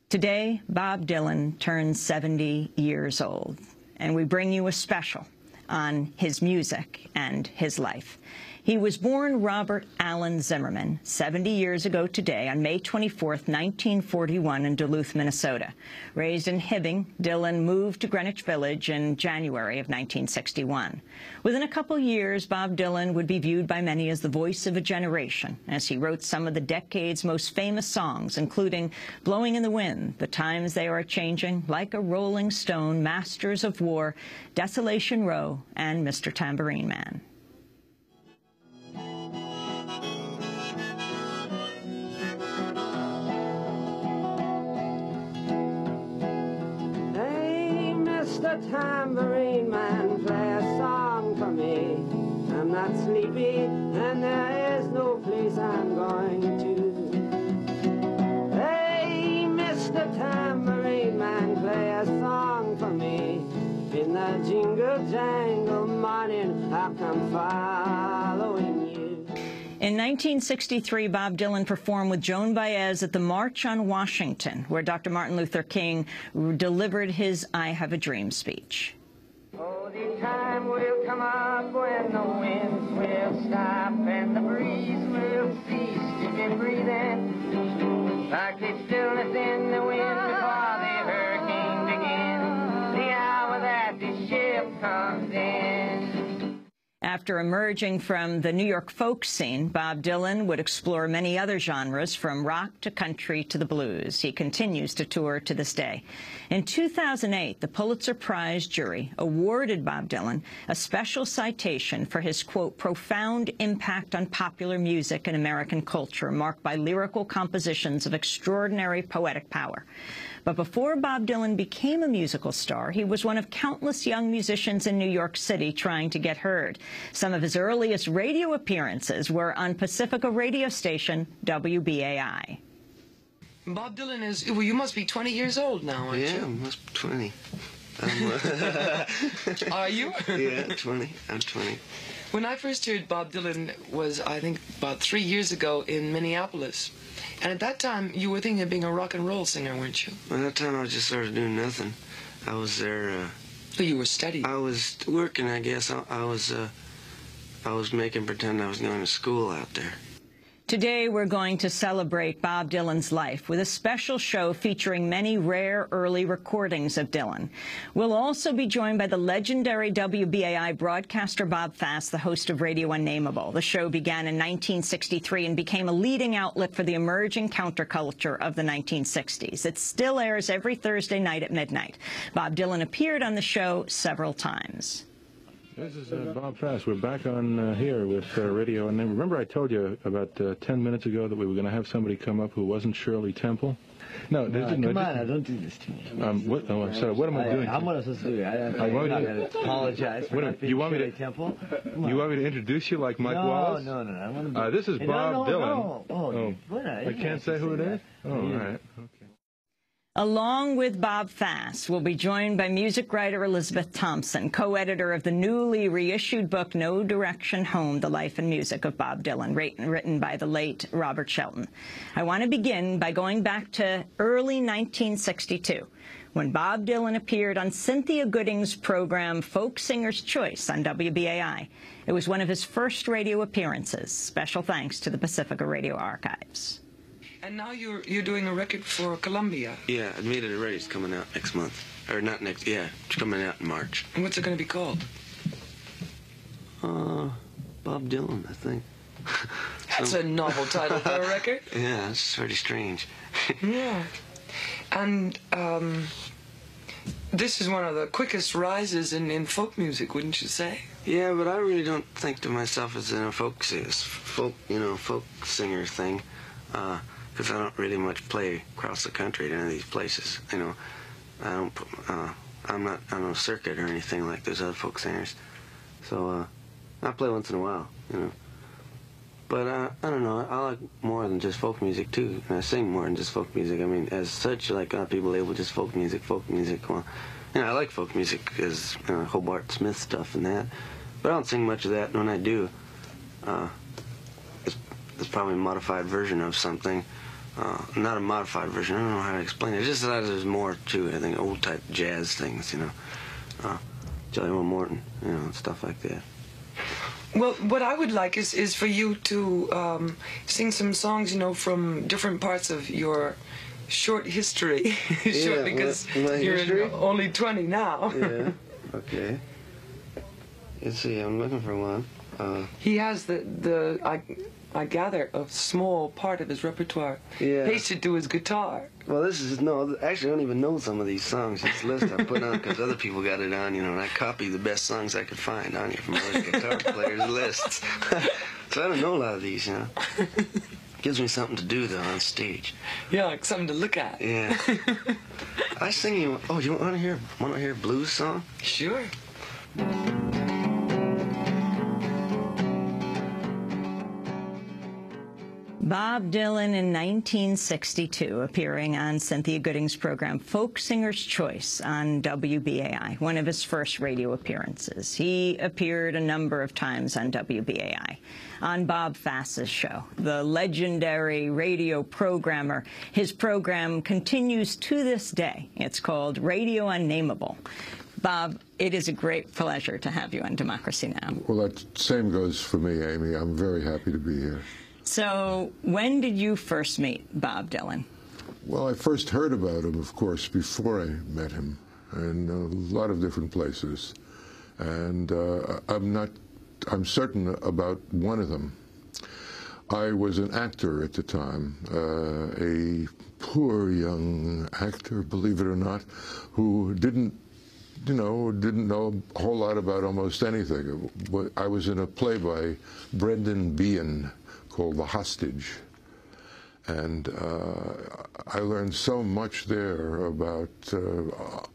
Today, Bob Dylan turns 70 years old, and we bring you a special on his music and his life. He was born Robert Allen Zimmerman 70 years ago today on May 24th, 1941 in Duluth, Minnesota. Raised in Hibbing, Dylan moved to Greenwich Village in January of 1961. Within a couple years, Bob Dylan would be viewed by many as the voice of a generation, as he wrote some of the decade's most famous songs, including Blowin' in the Wind, The Times They Are Changing, Like a Rolling Stone, Masters of War, Desolation Row, and Mr. Tambourine Man. The Tambourine Man, play a song for me. I'm not sleepy and there is no place I'm going to. Hey, Mr. Tambourine Man, play a song for me. In the jingle jangle morning, I'll come following you. In 1963, Bob Dylan performed with Joan Baez at the March on Washington, where Dr. Martin Luther King delivered his I Have a Dream speech. Oh, the time will come up when the winds will stop and the breeze will cease to be breathing. Like the stillness in the wind before the hurricane begins, the hour that the ship comes in. After emerging from the New York folk scene, Bob Dylan would explore many other genres, from rock to country to the blues. He continues to tour to this day. In 2008, the Pulitzer Prize jury awarded Bob Dylan a special citation for his, quote, profound impact on popular music and American culture, marked by lyrical compositions of extraordinary poetic power. But before Bob Dylan became a musical star, he was one of countless young musicians in New York City trying to get heard. Some of his earliest radio appearances were on Pacifica radio station WBAI. Bob Dylan is, well, you must be 20 years old now, aren't you? Yeah, I must be 20. Are you? Yeah, 20. I'm 20. When I first heard Bob Dylan was, I think, about 3 years ago in Minneapolis. And at that time, you were thinking of being a rock and roll singer, weren't you? At that time, I was just sort of doing nothing. I was there. Oh, you were studying? I was working, I guess. I was making pretend I was going to school out there. Today, we're going to celebrate Bob Dylan's life with a special show featuring many rare early recordings of Dylan. We'll also be joined by the legendary WBAI broadcaster Bob Fass, the host of Radio Unnameable. The show began in 1963 and became a leading outlet for the emerging counterculture of the 1960s. It still airs every Thursday night at midnight. Bob Dylan appeared on the show several times. This is Bob Fass. We're back on here with Radio. And remember I told you about 10 minutes ago that we were going to have somebody come up who wasn't Shirley Temple? No, come on, don't do this to me. What, oh, I'm sorry, what am I doing? I'm not supposed to do it. I'm going to apologize for not being Shirley Temple. You want me to introduce you like Mike Wallace? No. This is Bob Dylan. No. I can't say who it is? Oh, all right. Okay. Along with Bob Fass, we'll be joined by music writer Elizabeth Thomson, co-editor of the newly reissued book No Direction Home, The Life and Music of Bob Dylan, written by the late Robert Shelton. I want to begin by going back to early 1962, when Bob Dylan appeared on Cynthia Gooding's program Folk Singer's Choice on WBAI. It was one of his first radio appearances. Special thanks to the Pacifica Radio Archives. And now you're doing a record for Columbia. Yeah, Admitted Already is coming out next month. Or not next, yeah, it's coming out in March. And what's it going to be called? Bob Dylan, I think. That's a novel title for a record. Yeah, it's pretty strange. Yeah. And this is one of the quickest rises in folk music, wouldn't you say? Yeah, but I really don't think to myself as in a folk singer thing. Because I don't really much play across the country at any of these places, you know. I'm not on a circuit or anything like those other folk singers. So I play once in a while, you know. But I don't know, I like more than just folk music too, and I sing more than just folk music. I mean, as such, like people label just folk music. Well, you know, I like folk music as Hobart Smith stuff and that, but I don't sing much of that. And when I do, it's probably a modified version of something. not a modified version. I don't know how to explain it. It's just that there's more to it. I think old type jazz things, you know, Jelly Roll Morton, you know, and stuff like that. Well, what I would like is for you to sing some songs, you know, from different parts of your short history. Short, because you're only 20 now. Yeah. Okay. Let's see. I'm looking for one. He has I gather, a small part of his repertoire. Yeah. Pasted to his guitar. Well, this is, no, actually I don't even know some of these songs. This list I put on because other people got it on, you know, and I copied the best songs I could find on here from other guitar players' lists. So I don't know a lot of these, you know. Gives me something to do, though, on stage. Yeah, like something to look at. Yeah. I sing you, oh, you want to hear a blues song? Sure. Bob Dylan in 1962, appearing on Cynthia Gooding's program Folk Singer's Choice on WBAI, one of his first radio appearances. He appeared a number of times on WBAI. On Bob Fass's show, the legendary radio programmer, his program continues to this day. It's called Radio Unnameable. Bob, it is a great pleasure to have you on Democracy Now! Well, that same goes for me, Amy. I'm very happy to be here. So, when did you first meet Bob Dylan? Well, I first heard about him, of course, before I met him, in a lot of different places. And I'm certain about one of them. I was an actor at the time, a poor young actor, believe it or not, who didn't know a whole lot about almost anything. I was in a play by Brendan Behan called The Hostage. And I learned so much there about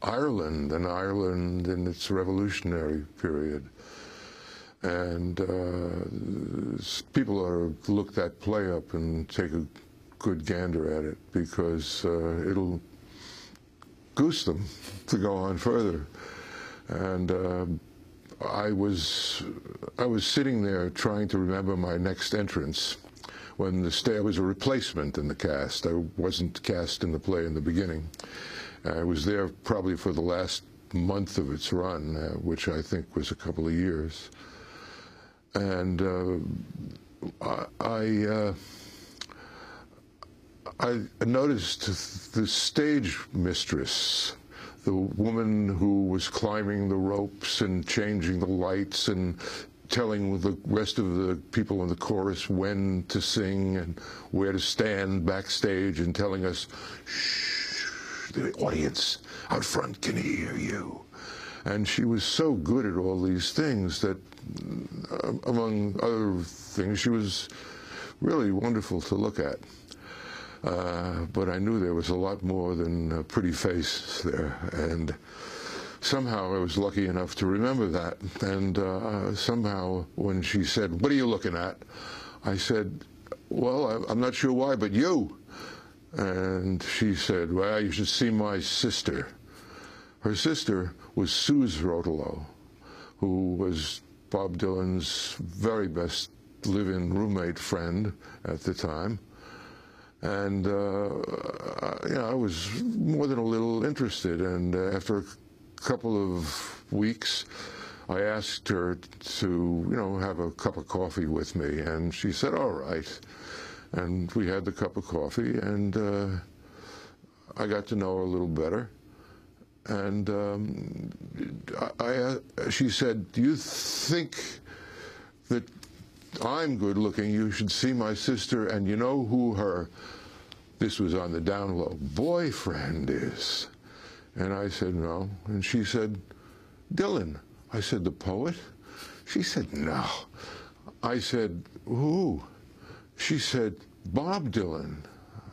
Ireland and Ireland in its revolutionary period. And people ought to look that play up and take a good gander at it, because it'll goose them to go on further. And I was sitting there trying to remember my next entrance when I was a replacement in the cast. I wasn't cast in the play in the beginning. I was there probably for the last month of its run, which I think was a couple of years. And I noticed the stage mistress, the woman who was climbing the ropes and changing the lights and telling the rest of the people in the chorus when to sing and where to stand backstage, and telling us, shh, the audience out front can hear you. And she was so good at all these things that, among other things, she was really wonderful to look at. But I knew there was a lot more than a pretty face there, and somehow I was lucky enough to remember that. And somehow when she said, "What are you looking at?" I said, "Well, I'm not sure why, but you." And she said, "Well, you should see my sister." Her sister was Suze Rotolo, who was Bob Dylan's very best live-in roommate friend at the time. And I was more than a little interested, and after a couple of weeks, I asked her to, have a cup of coffee with me, and she said, "All right." And we had the cup of coffee, and I got to know her a little better. And she said, "Do you think that I'm good looking? You should see my sister, and you know who her," this was on the down low, "boyfriend is?" And I said, "No." And she said, "Dylan." I said, "The poet?" She said, "No." I said, "Who?" She said, "Bob Dylan."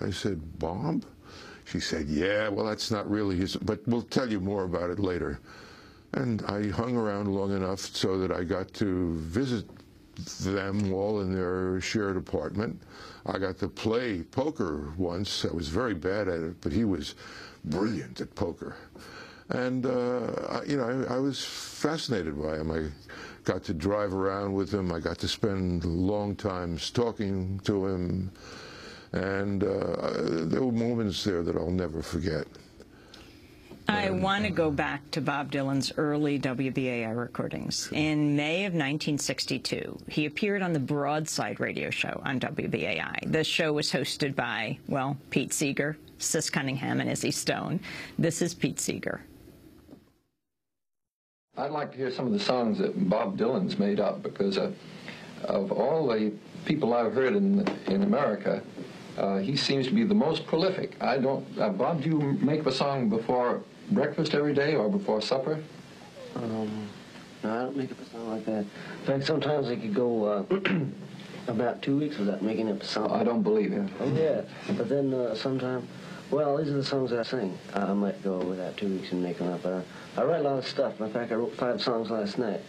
I said, "Bob?" She said, "Yeah, well, that's not really his, but we'll tell you more about it later." And I hung around long enough so that I got to visit them all in their shared apartment. I got to play poker once. I was very bad at it, but he was brilliant at poker. And, I was fascinated by him. I got to drive around with him. I got to spend long times talking to him. And there were moments there that I'll never forget. I want to go back to Bob Dylan's early WBAI recordings. In May of 1962, he appeared on the Broadside radio show on WBAI. The show was hosted by, well, Pete Seeger, Sis Cunningham, and Izzy Stone. This is Pete Seeger. I'd like to hear some of the songs that Bob Dylan's made up, because of all the people I've heard in America, he seems to be the most prolific. Bob, do you make a song before breakfast every day or before supper? No, I don't make up a song like that. In fact, sometimes I could go about 2 weeks without making up a song. I don't believe it. Oh, yeah. But then sometimes, well, these are the songs that I sing. I might go without 2 weeks and make them up. I write a lot of stuff. In fact, I wrote 5 songs last night.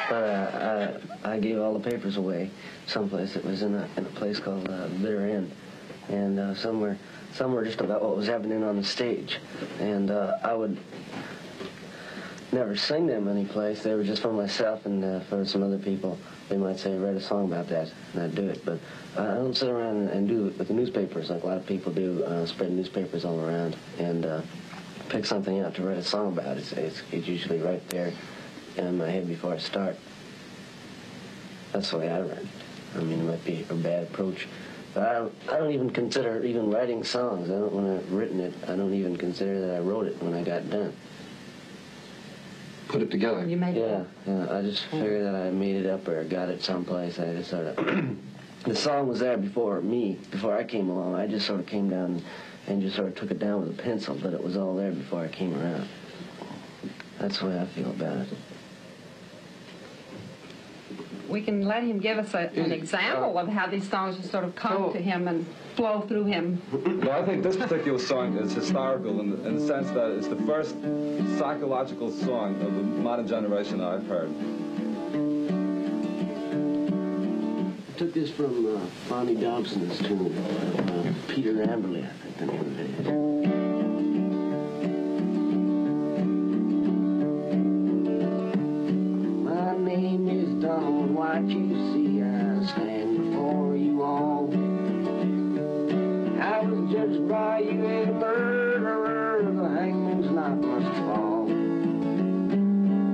But I gave all the papers away someplace. It was in a place called Bitter End. And some were just about what was happening on the stage. And I would never sing them anyplace. They were just for myself and for some other people. They might say, write a song about that, and I'd do it. But I don't sit around and do it with the newspapers like a lot of people do, spread newspapers all around, and pick something out to write a song about. It's usually right there in my head before I start. That's the way I write it. I mean, it might be a bad approach. But I don't even consider even writing songs. When I've written it, I don't even consider that I wrote it when I got done. Put it together. You made it up? Yeah. I just figured that I made it up or got it someplace. I just sort of... The song was there before I came along. I just sort of came down and just sort of took it down with a pencil, but it was all there before I came around. That's the way I feel about it. We can let him give us an example of how these songs just sort of come to him and flow through him. Well, I think this particular song is historical in the sense that it's the first psychological song of the modern generation I've heard. I took this from Bonnie Dobson's tune, Peter Amberley, I think the name of it is. What you see, I stand before you all. I was judged by you a murderer, the hangman's not must fall.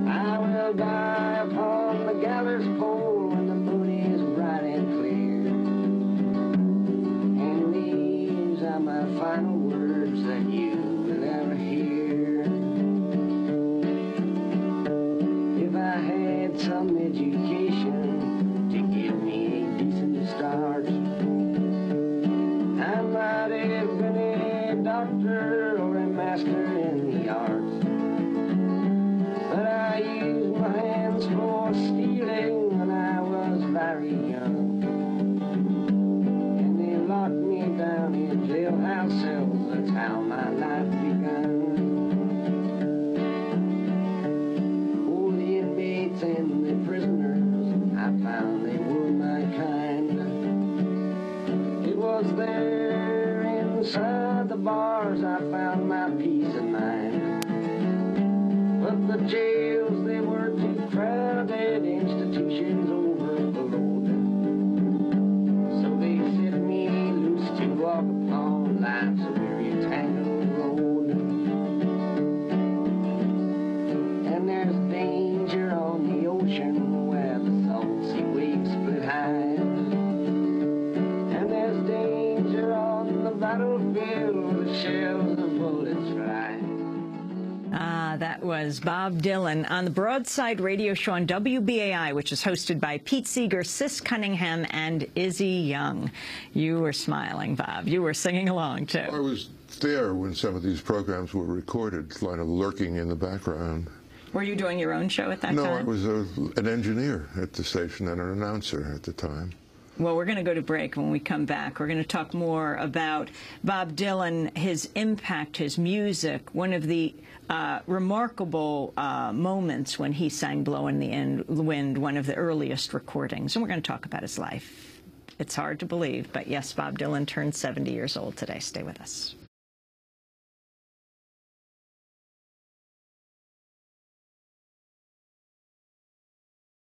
I will die upon the gallows pole when the moon is bright and clear. And these are my final words that you will ever hear. If I had some education to give me a decent start, I might have been a doctor or a master in the arts. But I used my hands for stealing when I was very young, and they locked me down in jailhouse cells. That's how my life began. Oh, the inmates and the prisoners, I found they were my kind. It was there inside the bars I found my peace of mind. But the jails, they were too crowded, institutions overload. So they set me loose to walk upon life's weary tangled road. And there's danger on the ocean where the salt sea waves split high. And there's danger on the battlefield where the shells of bullets fly. That was Bob Dylan on the Broadside radio show on WBAI, which is hosted by Pete Seeger, Sis Cunningham, and Izzy Young. You were smiling, Bob. You were singing along, too. I was there when some of these programs were recorded, kind of lurking in the background. Were you doing your own show at that time? No, I was an engineer at the station and an announcer at the time. Well, we're going to go to break. When we come back, we're going to talk more about Bob Dylan, his impact, his music, one of the remarkable moments when he sang Blowin' the Wind, one of the earliest recordings. And we're going to talk about his life. It's hard to believe, but yes, Bob Dylan turned 70 years old today. Stay with us.